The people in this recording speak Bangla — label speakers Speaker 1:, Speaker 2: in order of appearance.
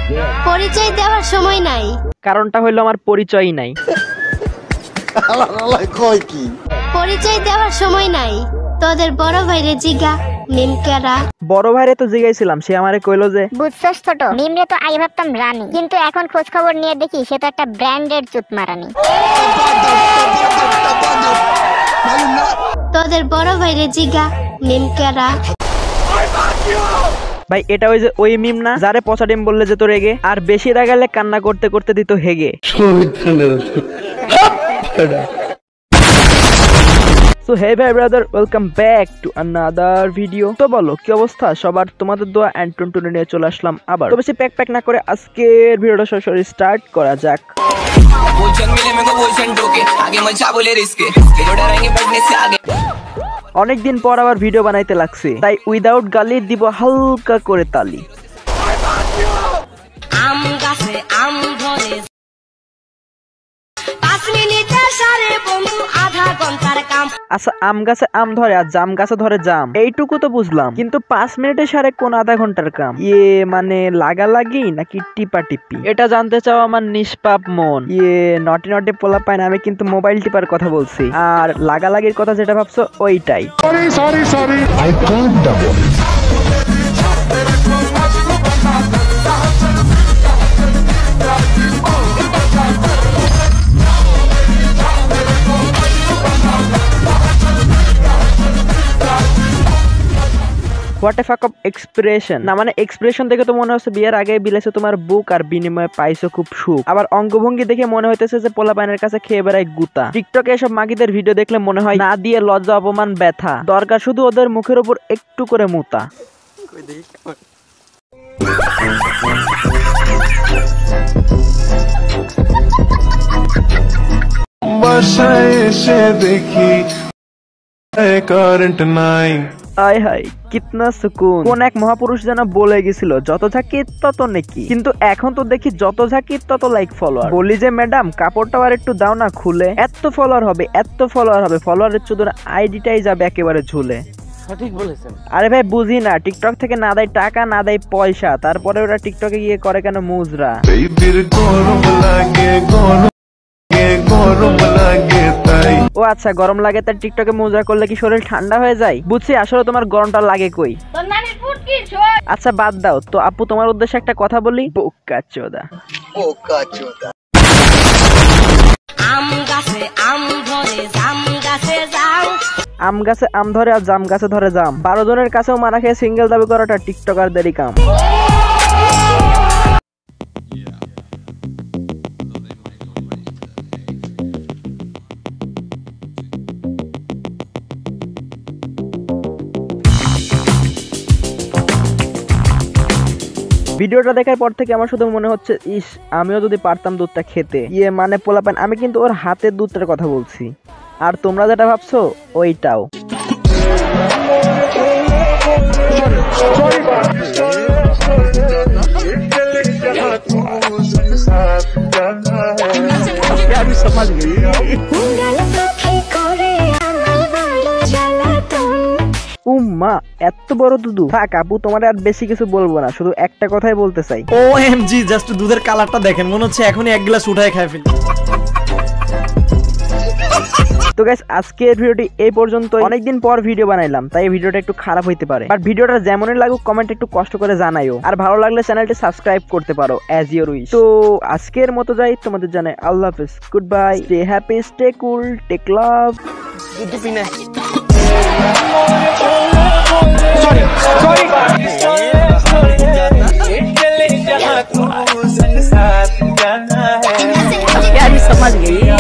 Speaker 1: পরিচয় দেওয়ার সময় নাই।
Speaker 2: কারণটা হলো আমার পরিচয়ই নাই।
Speaker 1: পরিচয় দেওয়ার সময় নাই। তোদের বড় ভাইরে জিগা মিমকেরা।
Speaker 2: বড় ভাইরে তো জিগাইছিলাম, সে আমারে কইলো যে
Speaker 3: বুঝছস ছোট, মিমরে তো আগে ভাবতাম রানী, কিন্তু এখন খোঁজ খবর নিয়ে দেখি সে তো একটা ব্র্যান্ডেড চুতমারানি।
Speaker 1: তোদের বড় ভাইরে জিগা মিমকেরা।
Speaker 2: ভাই এটা ওই যে ওই মিম না যারে পচা ডিম বললে যে তো রেগে, আর বেশি রাগালে কান্না করতে করতে দিত হেগে। So hey bye brother, welcome back to another video. তো বলো কি অবস্থা সবার, তোমাদের দোয়া এন্ড টুনটুনি নিয়ে চলে আসলাম আবার। তো বেশি প্যাক না করে আজকের ভিডিওটা সরাসরি স্টার্ট করা যাক। অনেকদিন পর আবার ভিডিও বানাইতে লাগছে, তাই উইদাউট গালি দিব হালকা করে তালি।
Speaker 1: আম গাছে আম ধরে 5 মিনিটে সারে বন্ধু আধা ঘন্টার কাম।
Speaker 2: আচ্ছা আম গাছে আম ধরে আর জাম গাছে ধরে জাম, এইটুকু তো বুঝলাম, কিন্তু 5 মিনিটে সারে কোন আধা ঘন্টার কাম? মানে লাগালাগি নাকি টিপা টিপি? এটা জানতে চাও আমার নিষ্পাপ মন। নটি নটি পোলা পায় না, আমি কিন্তু মোবাইল টিপার কথা বলছি, আর লাগালাগির কথা যেটা ভাবছো ওইটাই। Sorry I can't double. What a ফাক অফ এক্সপ্রেশন না, মানে এক্সপ্রেশন দেখে তো মনে হচ্ছে বিয়ের আগে বিলাইছে তোমার বুক আর বিনিময়ে পাইছো খুব সুখ। আবার অঙ্গভঙ্গি দেখে মনে হইতেছে যে পোলা পাইনের কাছে খেয়ে বেড়ায় গুতা। টিকটকে এসব মাগিদের ভিডিও দেখলে মনে হয় না দিয়ে লজ্জা অপমান ব্যথা, দরকার শুধু ওদের মুখের উপর একটু করে মুতা।
Speaker 4: বাসায় এসে দেখি কারেন্ট নাই।
Speaker 2: আয় হাই কিতনা সুকুন। কোন এক মহাপুরুষ যেন বলে গেছিল যত ঝাঁকি তত নেকি, কিন্তু এখন তো দেখি যত ঝাঁকি তত লাইক ফলোয়ার। বলি যে ম্যাডাম কাপড়টা আর একটু দাও না খুলে, এত ফলোয়ার হবে এত ফলোয়ার হবে, ফলোয়ারের চুদর আইডিটাই যাবে একেবারে ঝুলে। সঠিক বলেছেন। আরে ভাই বুঝি না, টিকটক থেকে না দেয় টাকা না দেয় পয়সা, তারপরে ওরা টিকটকে গিয়ে করে কেন মুজরা? ও আচ্ছা গরম লাগে তাই টিকটকে মুজরা করলে কি শরীর ঠান্ডা হয়ে যায়? বুঝছি, আসলে তোমার গরমটা লাগে কই? আচ্ছা বাদ দাও তো আপু, তোমার উদ্দেশ্যে একটা কথা বলি। বোকা চোদা।
Speaker 1: আম গাছে আম ধরে জাম গাছে জাম।
Speaker 2: আম গাছে আম ধরে আর জাম গাছে ধরে জাম। 12 জনের কাছেও মারা খেয়ে সিঙ্গেল দাবি করাটা টিকটকারদেরই কাম। ভিডিওটা দেখার পর থেকে আমার শুধু মনে হচ্ছে ইস আমিও যদি পারতাম দুধটা খেতে। মানে পোলাপান, আমি কিন্তু ওর হাতের দুধটার কথা বলছি, আর তোমরা যেটা ভাবছো ওইটাও। উম্মা এত বড় দুধু। থাক আপু তোমার আর বেশি কিছু বলবো না, শুধু একটা কথাই বলতে চাই।
Speaker 5: ওএমজি জাস্ট দুধের কালারটা দেখেন, মনে হচ্ছে এখনই এক গ্লাস উঠায় খায় ফেলি।
Speaker 2: তো গাইস আজকের ভিডিওটি এই পর্যন্ত। অনেকদিন পর ভিডিও বানাইলাম তাই ভিডিওটা একটু খারাপ হইতে পারে, বাট ভিডিওটা যেমনই লাগুক কমেন্ট একটু কষ্ট করে জানাইও, আর ভালো লাগলে চ্যানেলটি সাবস্ক্রাইব করতে পারো অ্যাজ ইওর উইশ। তো আজকের মতো যাই, তোমাদের জানাই আল্লাহ হাফেজ, good bye, stay happy, stay cool, take love.
Speaker 6: समझ गई।